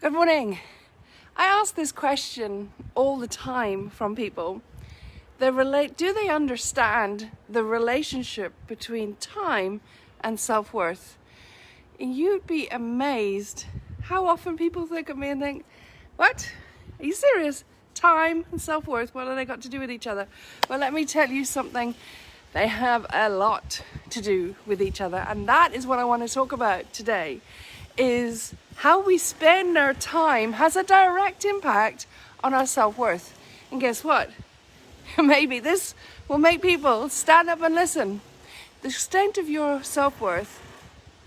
Good morning. I ask this question all the time from people. Do they understand the relationship between time and self-worth? And you'd be amazed how often people think of me and think, what? Are you serious? Time and self-worth, what have they got to do with each other? Well, let me tell you something. They have a lot to do with each other, and that is what I want to talk about today, is how we spend our time has a direct impact on our self-worth. And guess what? Maybe this will make people stand up and listen. The extent of your self-worth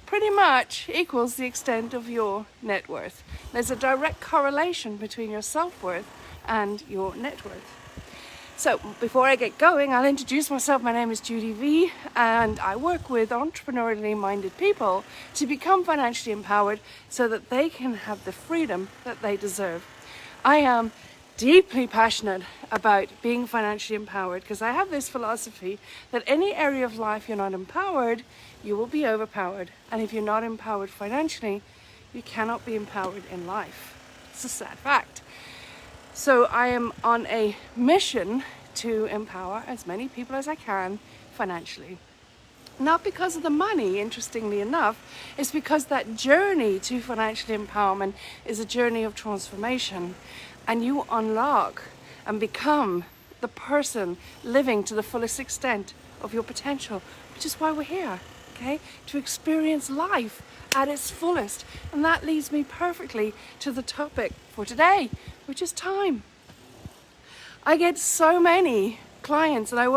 pretty much equals the extent of your net worth. There's a direct correlation between your self-worth and your net worth. So before I get going, I'll introduce myself. My name is Judy V, and I work with entrepreneurially minded people to become financially empowered so that they can have the freedom that they deserve. I am deeply passionate about being financially empowered because I have this philosophy that any area of life you're not empowered, you will be overpowered. And if you're not empowered financially, you cannot be empowered in life. It's a sad fact. So I am on a mission to empower as many people as I can financially. Not because of the money, interestingly enough, it's because that journey to financial empowerment is a journey of transformation. And you unlock and become the person living to the fullest extent of your potential, which is why we're here, okay? To experience life at its fullest. And that leads me perfectly to the topic for today, which is time. I get so many clients, and I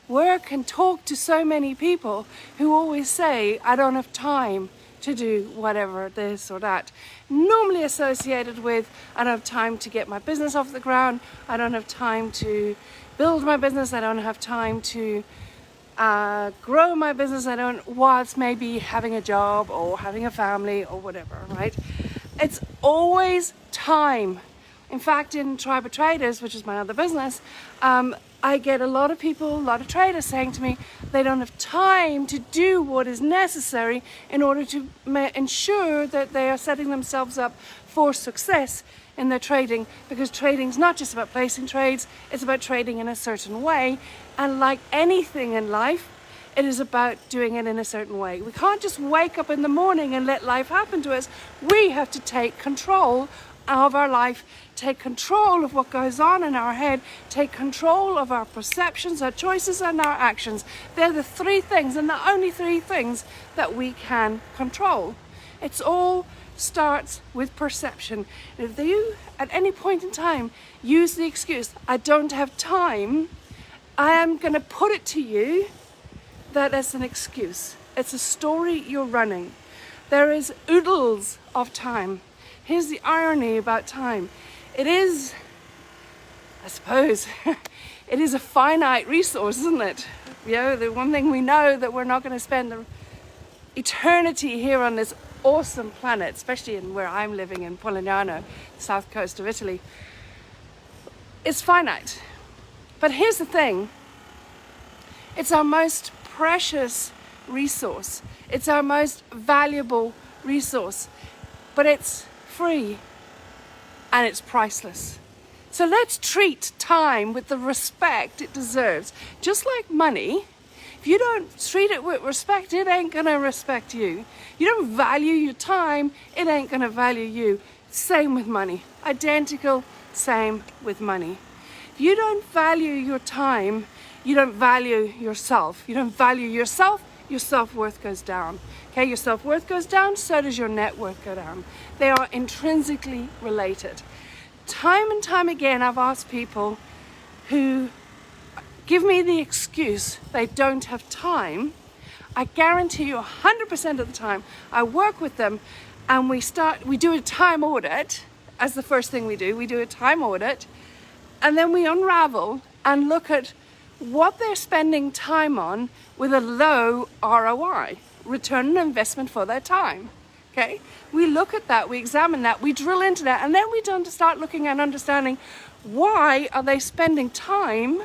work and talk to so many people who always say, I don't have time to do whatever, this or that. Normally associated with, I don't have time to get my business off the ground, I don't have time to build my business, I don't have time to grow my business, whilst maybe having a job or having a family or whatever, right? It's always time. In fact, in Tribe of Traders, which is my other business, I get a lot of traders saying to me they don't have time to do what is necessary in order to ensure that they are setting themselves up for success in their trading, because trading is not just about placing trades, it's about trading in a certain way. And like anything in life, it is about doing it in a certain way. We can't just wake up in the morning and let life happen to us. We have to take control of our life, take control of what goes on in our head, take control of our perceptions, our choices, and our actions. They're the three things, and the only three things that we can control. It's all starts with perception. If you at any point in time use the excuse, I don't have time, I am going to put it to you that it's an excuse. It's a story you're running. There is oodles of time. Here's the irony about time. It is, I suppose, it is a finite resource, isn't it? You know, the one thing we know that we're not going to spend eternity here on this awesome planet, especially in where I'm living in Polignano, the south coast of Italy. It's finite. But here's the thing. It's our most precious resource. It's our most valuable resource. But it's free and it's priceless. So let's treat time with the respect it deserves. Just like money, if you don't treat it with respect, it ain't gonna respect you. You don't value your time, it ain't gonna value you. Same with money. Identical, same with money. If you don't value your time, you don't value yourself. You don't value yourself, your self-worth goes down. Okay, your self-worth goes down, so does your net worth go down. They are intrinsically related. Time and time again, I've asked people who give me the excuse they don't have time. I guarantee you 100% of the time, I work with them and we do a time audit as the first thing we do. We do a time audit and then we unravel and look at what they're spending time on with a low ROI, return on investment for their time. Okay, we look at that, we examine that, we drill into that, and then we don't start looking and understanding why are they spending time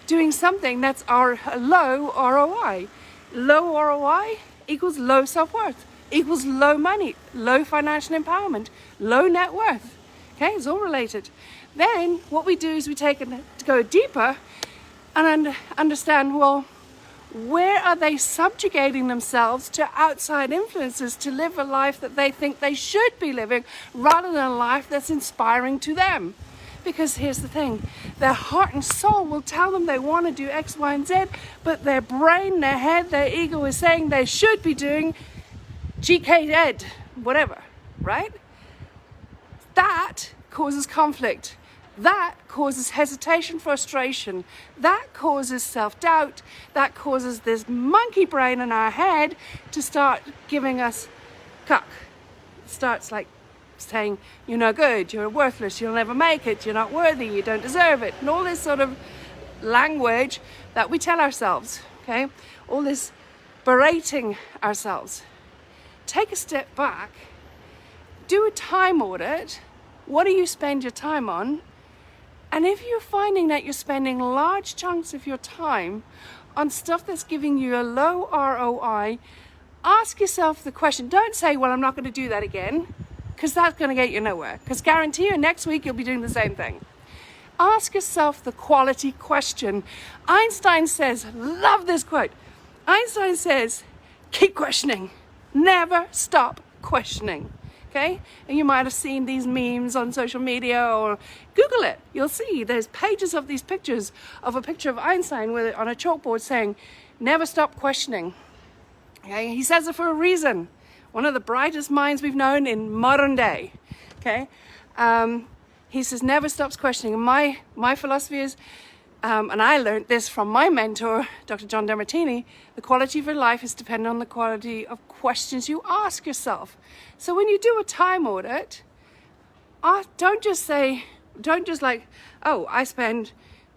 doing something that's a low ROI. Low ROI equals low self-worth. equals low money, low financial empowerment, low net worth. Okay, it's all related. Then what we do is we take it to go deeper and understand, well, where are they subjugating themselves to outside influences to live a life that they think they should be living rather than a life that's inspiring to them? Because here's the thing, their heart and soul will tell them they want to do X, Y, and Z, but their brain, their head, their ego is saying they should be doing GK Ed, whatever, right? That causes conflict. That causes hesitation, frustration. That causes self-doubt. That causes this monkey brain in our head to start giving us cuck. It starts like saying, you're no good, you're worthless, you'll never make it, you're not worthy, you don't deserve it, and all this sort of language that we tell ourselves, okay? All this berating ourselves. Take a step back, do a time audit. What do you spend your time on? And if you're finding that you're spending large chunks of your time on stuff that's giving you a low ROI, ask yourself the question. Don't say, well, I'm not going to do that again, because that's going to get you nowhere. Because guarantee you next week you'll be doing the same thing. Ask yourself the quality question. Einstein says, love this quote. Einstein says, keep questioning. Never stop questioning. Okay? And you might have seen these memes on social media or Google it. You'll see there's pages of these pictures of a picture of Einstein with on a chalkboard saying, never stop questioning. Okay? He says it for a reason. One of the brightest minds we've known in modern day. Okay? He says, never stops questioning. And my philosophy is, and I learned this from my mentor, Dr. John DeMartini, the quality of your life is dependent on the quality of questions you ask yourself. So when you do a time audit, don't just like, oh, I spend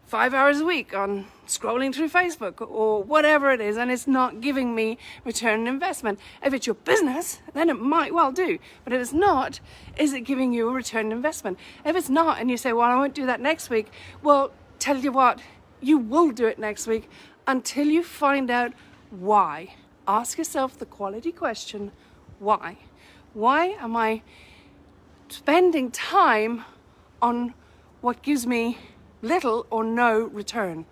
5 hours a week on scrolling through Facebook or whatever it is, and it's not giving me return on investment. If it's your business, then it might well do. But if it's not, is it giving you a return on investment? If it's not, and you say, well, I won't do that next week, well, tell you what, you will do it next week until you find out why. Ask yourself the quality question, why? Why am I spending time on what gives me little or no return?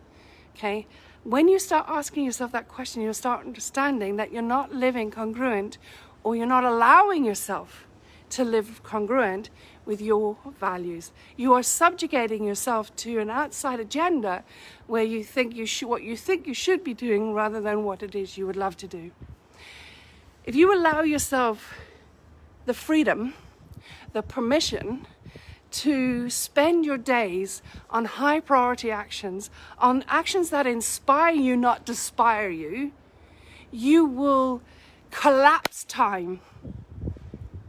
Okay? When you start asking yourself that question, you'll start understanding that you're not living congruent, or you're not allowing yourself to live congruent with your values. You are subjugating yourself to an outside agenda where you think what you think you should be doing rather than what it is you would love to do. If you allow yourself the freedom, the permission to spend your days on high priority actions, on actions that inspire you, not despire you, you will collapse time.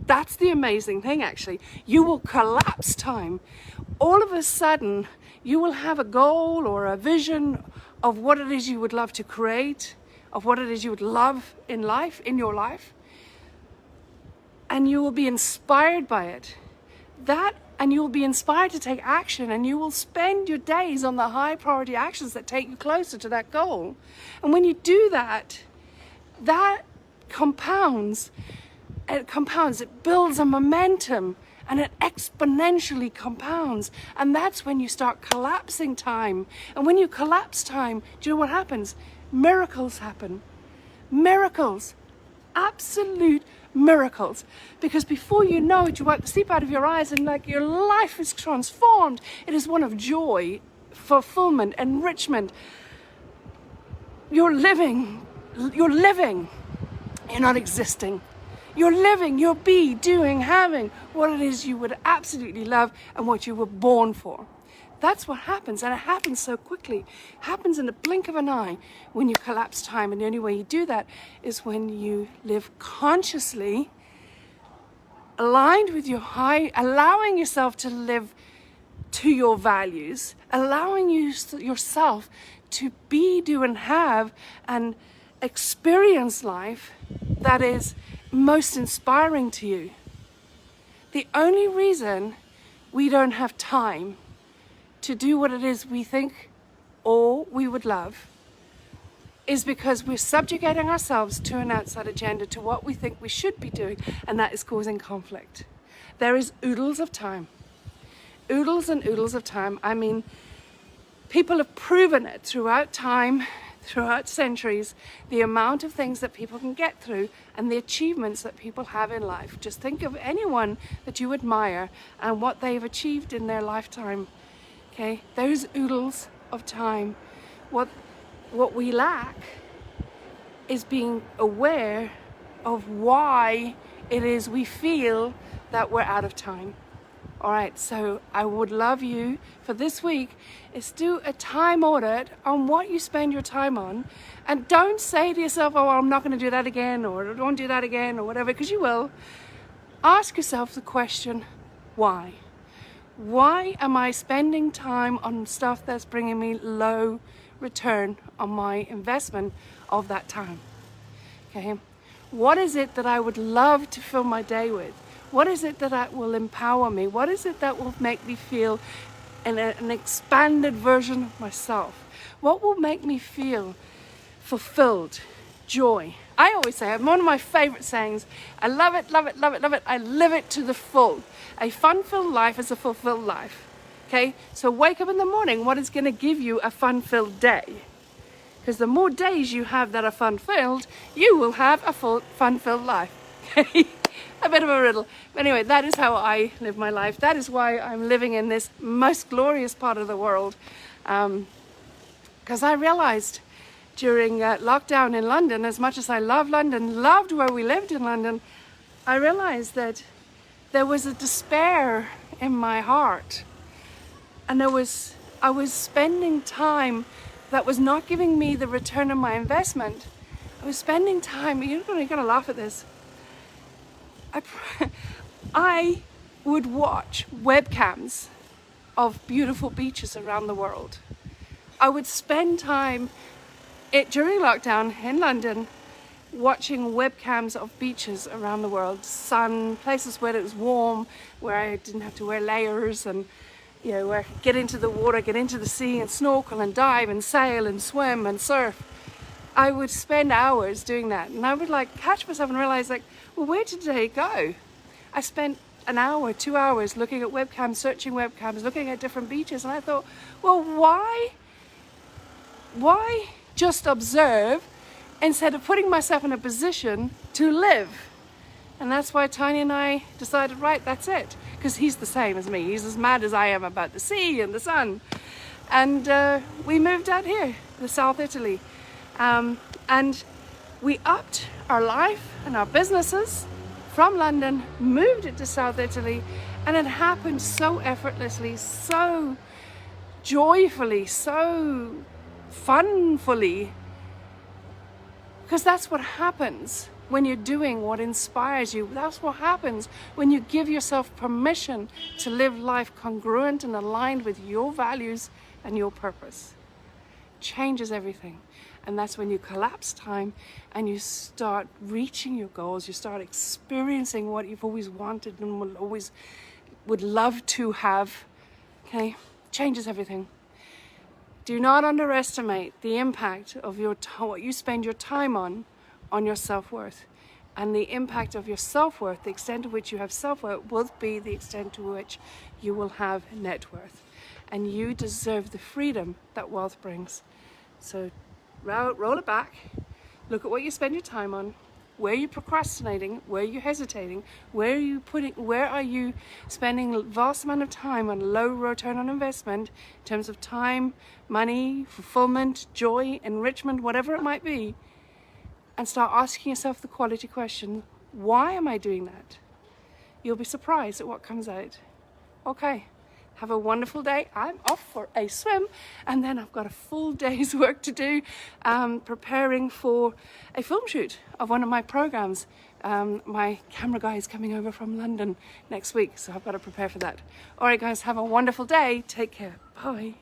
That's the amazing thing, actually. You will collapse time. All of a sudden, you will have a goal or a vision of what it is you would love to create, of what it is you would love in life, in your life, and you will be inspired by it. And you will be inspired to take action, and you will spend your days on the high priority actions that take you closer to that goal. And when you do that, that compounds. It builds a momentum, and it exponentially compounds. And that's when you start collapsing time. And when you collapse time, do you know what happens? Miracles happen. Miracles. Absolute miracles. Because before you know it, you wipe the sleep out of your eyes, and like your life is transformed. It is one of joy, fulfillment, enrichment. You're living. You're not existing. You're living, you're doing, having what it is you would absolutely love and what you were born for. That's what happens, and it happens so quickly. It happens in the blink of an eye when you collapse time, and the only way you do that is when you live consciously, aligned with your high, allowing yourself to live to your values, allowing yourself to be, do, and have and experience life that is most inspiring to you. The only reason we don't have time to do what it is we think or we would love is because we're subjugating ourselves to an outside agenda, to what we think we should be doing, and that is causing conflict. There is oodles of time. Oodles and oodles of time. I mean, people have proven it throughout time, throughout centuries, the amount of things that people can get through and the achievements that people have in life. Just think of anyone that you admire and what they've achieved in their lifetime. Okay, those oodles of time. What we lack is being aware of why it is we feel that we're out of time. All right, so I would love you for this week is do a time audit on what you spend your time on, and don't say to yourself, oh, I'm not going to do that again, or I don't do that again, or whatever, because you will. Ask yourself the question, why? Why am I spending time on stuff that's bringing me low return on my investment of that time? Okay, what is it that I would love to fill my day with? What is it that will empower me? What is it that will make me feel an expanded version of myself? What will make me feel fulfilled, joy? I always say, one of my favorite sayings, I love it, love it, love it, love it. I live it to the full. A fun-filled life is a fulfilled life. Okay, so wake up in the morning. What is going to give you a fun-filled day? Because the more days you have that are fun-filled, you will have a fun-filled life. Okay. A bit of a riddle. But anyway, that is how I live my life. That is why I'm living in this most glorious part of the world. Because I realized during lockdown in London, as much as I love London, loved where we lived in London, I realized that there was a despair in my heart. And I was spending time that was not giving me the return on my investment. I was spending time, you're going to laugh at this. I would watch webcams of beautiful beaches around the world. I would spend time during lockdown in London watching webcams of beaches around the world, sun, places where it was warm, where I didn't have to wear layers, and where I could get into the water, get into the sea and snorkel and dive and sail and swim and surf. I would spend hours doing that, and I would catch myself and realize well, where did today go? I spent an hour, 2 hours looking at webcams, searching webcams, looking at different beaches, and I thought, well, why just observe instead of putting myself in a position to live? And that's why Tiny and I decided, right, that's it, because he's the same as me. He's as mad as I am about the sea and the sun. And we moved out here to South Italy. And we upped our life and our businesses from London, moved it to South Italy, and it happened so effortlessly, so joyfully, so funfully. Because that's what happens when you're doing what inspires you. That's what happens when you give yourself permission to live life congruent and aligned with your values and your purpose. Changes everything. And that's when you collapse time and you start reaching your goals. You start experiencing what you've always wanted and would love to have. Okay? Changes everything. Do not underestimate the impact of what you spend your time on your self-worth. And the impact of your self-worth, the extent to which you have self-worth, will be the extent to which you will have net worth. And you deserve the freedom that wealth brings. So roll it back, look at what you spend your time on, where are you procrastinating, where are you hesitating, where are you spending a vast amount of time on low return on investment in terms of time, money, fulfillment, joy, enrichment, whatever it might be, and start asking yourself the quality question, why am I doing that? You'll be surprised at what comes out. Okay. Have a wonderful day. I'm off for a swim, and then I've got a full day's work to do preparing for a film shoot of one of my programs. My camera guy is coming over from London next week, so I've got to prepare for that. All right, guys, have a wonderful day. Take care. Bye.